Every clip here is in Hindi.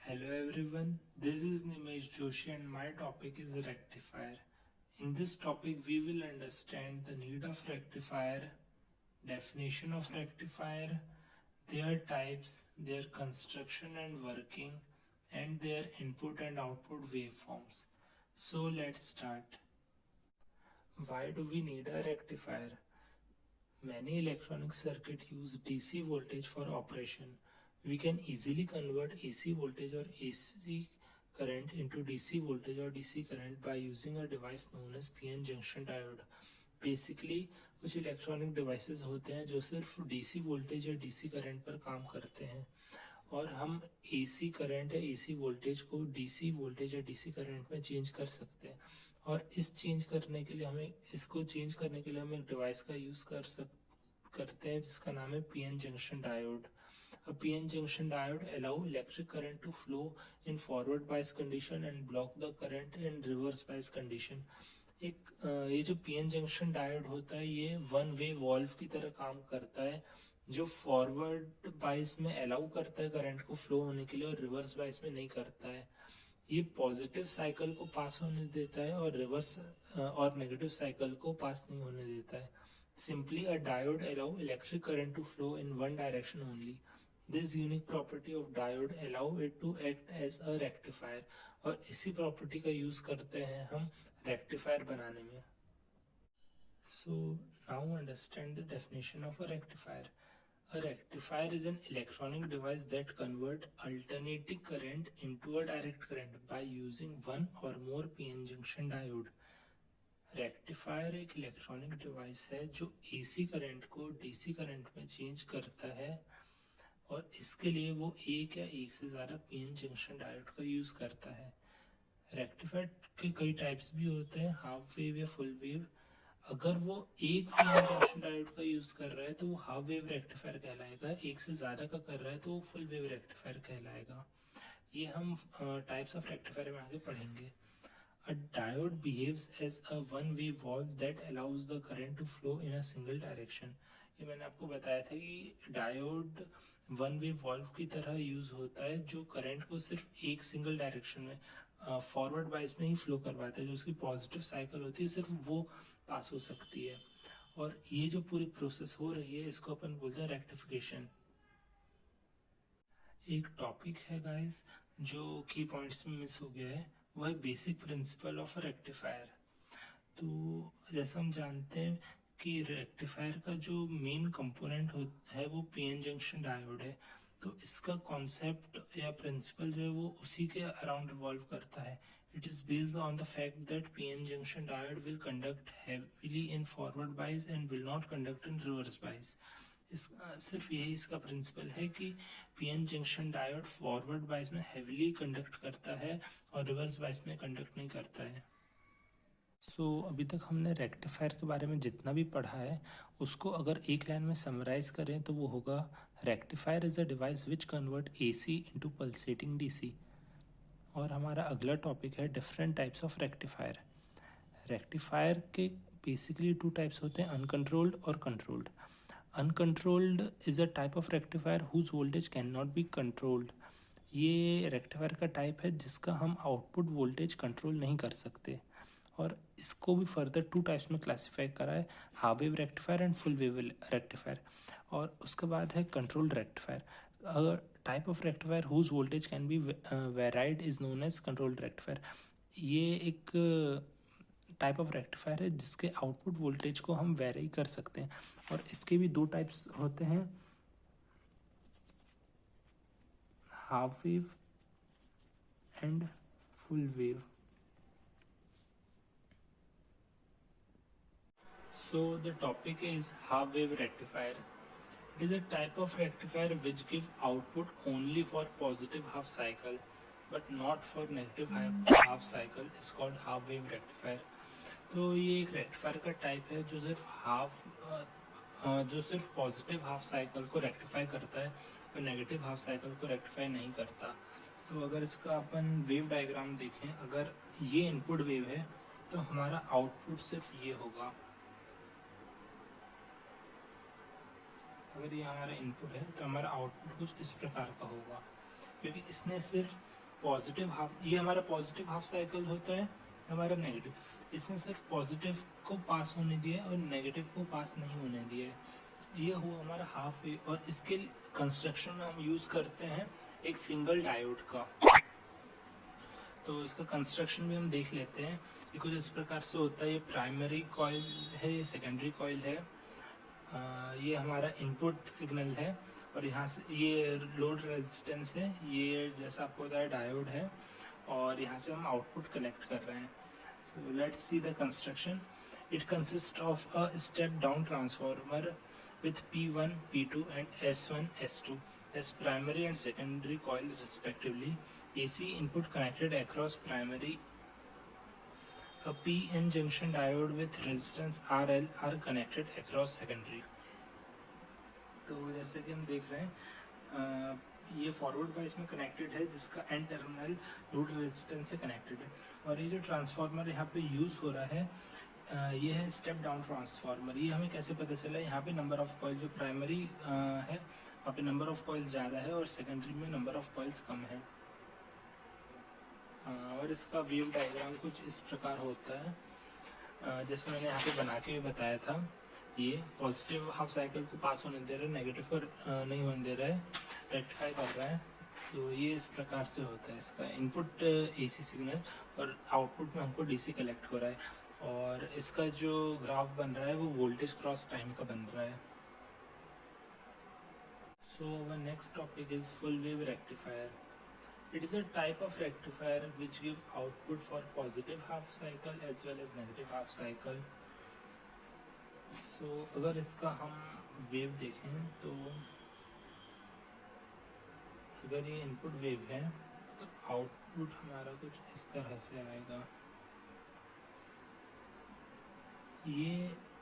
Hello everyone, this is Nimesh Joshi and my topic is rectifier. In this topic, we will understand the need of rectifier, definition of rectifier, their types, their construction and working, and their input and output waveforms. So let's start. Why do we need a rectifier? Many electronic circuits use DC voltage for operation. We can easily convert AC voltage or AC current into DC voltage or DC current by using a device known as PN junction diode. Basically कुछ इलेक्ट्रॉनिक डिवाइसेस होते हैं जो सिर्फ डीसी वोल्टेज या डीसी करंट पर काम करते हैं और हम एसी करंट या एसी वोल्टेज को डीसी वोल्टेज या डीसी करंट में चेंज कर सकते हैं और इस चेंज करने के लिए हमें इसको चेंज करने के लिए हम एक डिवाइस का यूज़ करते हैं जिसका नाम है PN junction diode. A PN junction diode allow electric current to flow in forward bias condition and block the current in reverse bias condition. ये जो पीएन जंक्शन डायोड होता है ये वन वे वॉल्व की तरह काम करता है जो फॉरवर्ड बाइस में अलाउ करता है करंट को फ्लो होने के लिए और रिवर्स बाइस में नहीं करता है. ये पॉजिटिव साइकिल को पास होने देता है और रिवर्स और नेगेटिव साइकिल को पास नहीं होने देता है. Simply a diode allow electric current to flow in one direction only. This unique property of diode allow it to act as a rectifier और इसी प्रॉपर्टी का यूज करते हैं हम रेक्टिफायर बनाने में. So now understand the definition of a rectifier. A rectifier is an electronic device that convert alternating current into a direct current by using one or more PN junction diode. Rectifier एक इलेक्ट्रॉनिक डिवाइस है जो एसी करंट को डीसी करंट में चेंज करता है और इसके लिए वो एक या एक से ज़्यादा पीएन जंक्शन डायोड का यूज़ करता है. रेक्टिफायर के कई टाइप्स भी होते हैं, हाफ वेव या फुल वेव. अगर वो एक पीएन जंक्शन डायोड का यूज़ कर रहा है तो वो हाफ वेव रेक्टिफायर कहलाएगा, एक से ज़्यादा का कर रहा है तो वो फुल वेव रेक्टिफायर कहलाएगा. ये हम टाइप्स ऑफ रेक्टिफायर में आगे पढ़ेंगे. A diode behaves as a one-way valve that allows the current to flow in a single direction. ये मैंने आपको बताया था कि डायोड वन वे वॉल्व की तरह यूज होता है जो करंट को सिर्फ एक सिंगल डायरेक्शन में फॉरवर्ड बाइस में ही फ्लो करवाता है. जो उसकी पॉजिटिव साइकिल होती है सिर्फ वो पास हो सकती है और ये जो पूरी प्रोसेस हो रही है इसको अपन बोलते हैं रेक्टिफिकेशन. एक टॉपिक है गाइस जो की पॉइंट्स में मिस हो गया है, वो है बेसिक प्रिंसिपल ऑफ रेक्टिफायर. तो जैसा हम जानते हैं कि रेक्टिफायर का जो मेन कंपोनेंट है वो पीएन जंक्शन डायोड है. तो इसका कॉन्सेप्ट या प्रिंसिपल जो है वो उसी के अराउंड रिवॉल्व करता है. It is based on the fact that PN junction diode will conduct heavily in forward बाइस and will not conduct in reverse bias. सिर्फ यही इसका प्रिंसिपल है कि पीएन जंक्शन डायोड फॉरवर्ड बाइस में हेविली कंडक्ट करता है और रिवर्स बाइस में कंडक्ट नहीं करता है. अभी तक हमने रेक्टिफायर के बारे में जितना भी पढ़ा है उसको अगर एक लाइन में समराइज करें तो वो होगा rectifier is a device which convert AC into pulsating DC. और हमारा अगला टॉपिक है different types of rectifier. Rectifier के बेसिकली टू टाइप्स होते हैं, अनकंट्रोल्ड और controlled. Uncontrolled is a type of rectifier whose voltage can not be controlled. ये रेक्टिफायर का टाइप है जिसका हम आउटपुट वोल्टेज कंट्रोल नहीं कर सकते और इसको भी फर्दर टू टाइप्स में क्लासीफाई करा है, half wave rectifier and full wave rectifier. और उसके बाद है कंट्रोल्ड रेक्टिफायर. अगर type of rectifier whose voltage can be varied is known as controlled rectifier. ये एक टाइप ऑफ रेक्टिफायर है जिसके आउटपुट वोल्टेज को हम वेरी कर सकते हैं और इसके भी दो टाइप्स होते हैं, half wave and full wave. So the topic is half wave rectifier. It is a type of rectifier which give output only for positive half cycle but not for negative half cycle. Is called half wave rectifier. तो ये एक रेक्टिफायर का टाइप है जो सिर्फ पॉजिटिव हाफ साइकिल को रेक्टिफाई करता है और नेगेटिव हाफ साइकिल को रेक्टिफाई नहीं करता. तो अगर इसका अपन वेव डायग्राम देखें, अगर ये इनपुट वेव है तो हमारा आउटपुट सिर्फ ये होगा. अगर ये हमारा इनपुट है तो हमारा आउटपुट कुछ इस प्रकार का होगा क्योंकि इसने सिर्फ पॉजिटिव हाफ, ये हमारा पॉजिटिव हाफ साइकिल होता है, हमारा नेगेटिव। इसने सिर्फ पॉजिटिव को पास होने दिया है और नेगेटिव को पास नहीं होने दिया है। ये हुआ हमारा हाफ वेव। और इसके कंस्ट्रक्शन में हम यूज करते हैं एक सिंगल डायोड का। तो इसका कंस्ट्रक्शन भी हम देख लेते हैं। ये कुछ इस प्रकार से होता है। ये प्राइमरी कॉइल है, ये सेकेंडरी कॉइल है, ये हमारा इनपुट सिग्नल है, और यहाँ से ये लोड रेजिस्टेंस है, ये जैसा आपको बताया डायोड है, और यहाँ से हम आउटपुट कलेक्ट कर रहे हैं। So let's see the construction. It consist of a step down transformer with P1, P2 and S1, S2 as primary and secondary coil respectively. AC input connected across primary. A P-N junction diode with resistance RL are connected across secondary. तो जैसे कि हम देख रहे हैं, ये फॉरवर्ड बायस में कनेक्टेड है, जिसका एन टर्मिनल लोड रेजिस्टेंस से कनेक्टेड है। और ये जो ट्रांसफार्मर यहाँ पे यूज़ हो रहा है, ये है स्टेप डाउन ट्रांसफार्मर। ये हमें कैसे पता चला? यहाँ पे नंबर ऑफ कॉइल जो प्राइमरी है वहाँ पे नंबर ऑफ कॉइल ज़्यादा है और सेकेंडरी में नंबर ऑफ कॉइल्स कम है। और इसका वेव डायग्राम कुछ इस प्रकार होता है, जैसे मैंने यहाँ पे बना के भी बताया था। ये पॉजिटिव हाफ साइकिल को पास होने दे रहा है, नेगेटिव को नहीं होने दे रहा है, रेक्टिफाई कर रहा है। तो ये इस प्रकार से होता है। इसका इनपुट एसी सिग्नल और आउटपुट में हमको डीसी कलेक्ट हो रहा है। और इसका जो ग्राफ बन रहा है वो वोल्टेज क्रॉस टाइम का बन रहा है। So our next topic is full wave rectifier. It is a type of rectifier which give output for positive half cycle as well as negative half cycle. So अगर इसका हम वेव देखें तो अगर ये इनपुट वेव है तो आउटपुट हमारा कुछ इस तरह से आएगा। ये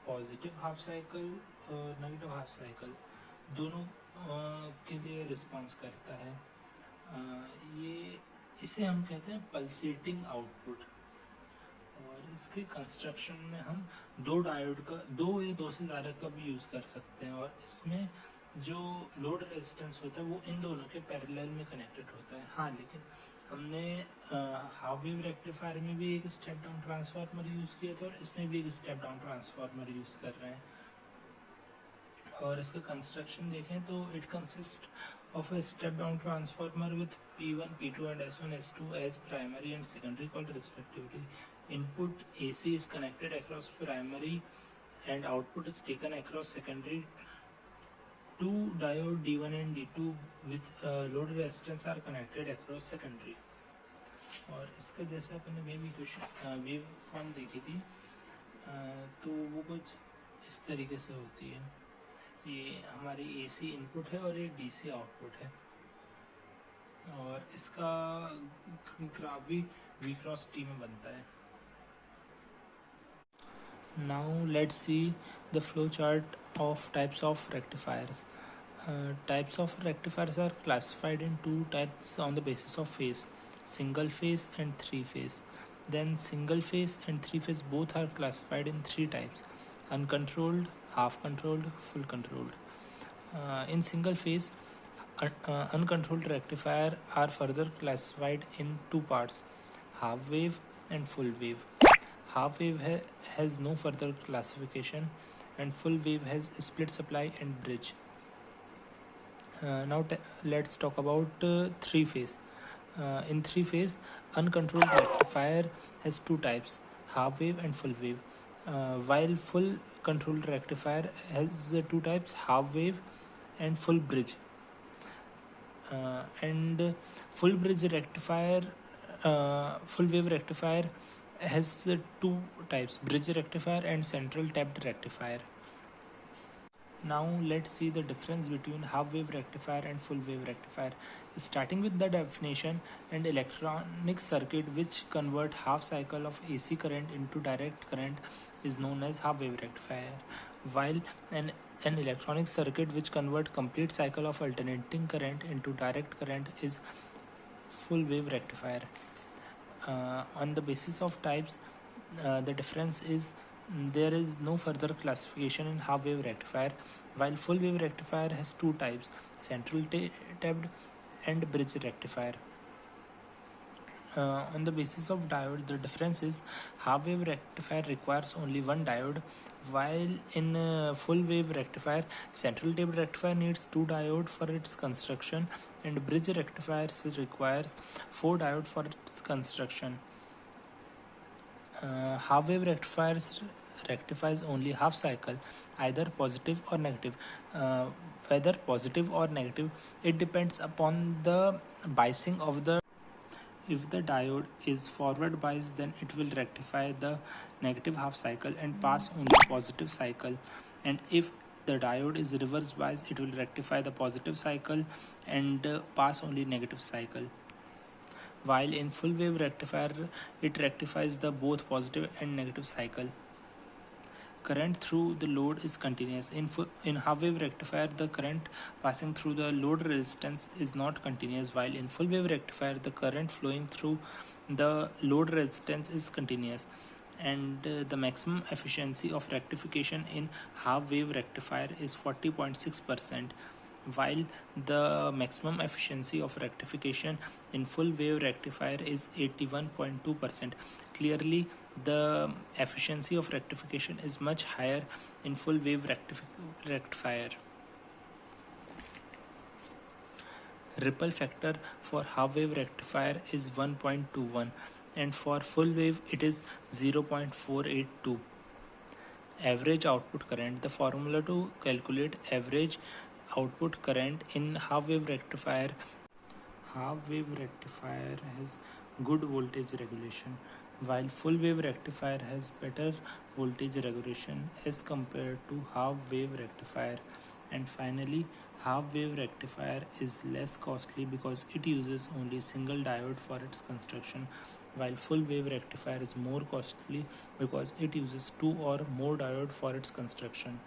पॉजिटिव हाफ साइकिल और नेगेटिव हाफ साइकिल दोनों के लिए रिस्पॉन्स करता है। ये इसे हम कहते हैं पल्सेटिंग आउटपुट। और इसके कंस्ट्रक्शन में हम दो डायोड का, दो या दो से ज़्यादा का भी यूज़ कर सकते हैं। और इसमें जो लोड रेजिस्टेंस होता है वो इन दोनों के पैरेलल में कनेक्टेड होता है। हाँ, लेकिन हमने हाफ वेव रेक्टिफायर में भी एक स्टेप डाउन ट्रांसफार्मर यूज़ किया था और इसमें भी एक स्टेप डाउन ट्रांसफार्मर यूज़ कर रहे हैं। और इसका कंस्ट्रक्शन देखें तो it consist of a step down transformer with P1, P2 and S1, S2 as primary and secondary coil respectively. Input AC is connected across primary and output is taken across secondary. Two diode D1 and D2 with load resistance are connected across secondary. और इसका जैसे अपने वेव इक्वेशन, वेव फॉर्म देखी थी, तो वो कुछ इस तरीके से होती है। ये हमारी एसी इनपुट है और ये डीसी आउटपुट है। और इसका ग्राफ भी V क्रॉस T में बनता है। Now let's see the flow chart of types of rectifiers. Types of rectifiers are classified in two types on the basis of phase, single phase and three phase. Then single phase and three phase both are classified in three types: uncontrolled, half controlled, full controlled. In single phase, uncontrolled rectifier are further classified in two parts: half wave and full wave. Half wave has no further classification, and full wave has split supply and bridge. Now let's talk about three phase. In three phase, uncontrolled rectifier has two types: half wave and full wave. While full controlled rectifier has two types: half wave and full bridge. And full bridge rectifier, full wave rectifier has two types: bridge rectifier and central tapped rectifier. Now let's see the difference between half wave rectifier and full wave rectifier. Starting with the definition, an electronic circuit which convert half cycle of AC current into direct current is known as half wave rectifier, while an electronic circuit which convert complete cycle of alternating current into direct current is full wave rectifier. On the basis of types, the difference is there is no further classification in half wave rectifier, while full wave rectifier has two types: central tapped and bridge rectifier. On the basis of diode, the difference is half wave rectifier requires only one diode, while in full wave rectifier, central tube rectifier needs two diode for its construction, and bridge rectifier requires four diode for its construction. Half wave rectifies only half cycle, either positive or negative. Whether positive or negative, it depends upon the biasing of the. If the diode is forward biased, then it will rectify the negative half cycle and pass only positive cycle. And if the diode is reverse biased, it will rectify the positive cycle and pass only negative cycle. While in full wave rectifier, it rectifies the both positive and negative cycle. Current through the load is continuous. In half wave rectifier, the current passing through the load resistance is not continuous, while in full wave rectifier, the current flowing through the load resistance is continuous. And the maximum efficiency of rectification in half wave rectifier is 40.6%, while the maximum efficiency of rectification in full wave rectifier is 81.2%. Clearly, the efficiency of rectification is much higher in full wave rectifier. Ripple factor for half wave rectifier is 1.21, and for full wave it is 0.482. Average output current. The formula to calculate average output current in half wave rectifier. Half wave rectifier has good voltage regulation, while full wave rectifier has better voltage regulation as compared to half wave rectifier. And finally, half wave rectifier is less costly because it uses only single diode for its construction, while full wave rectifier is more costly because it uses two or more diode for its construction.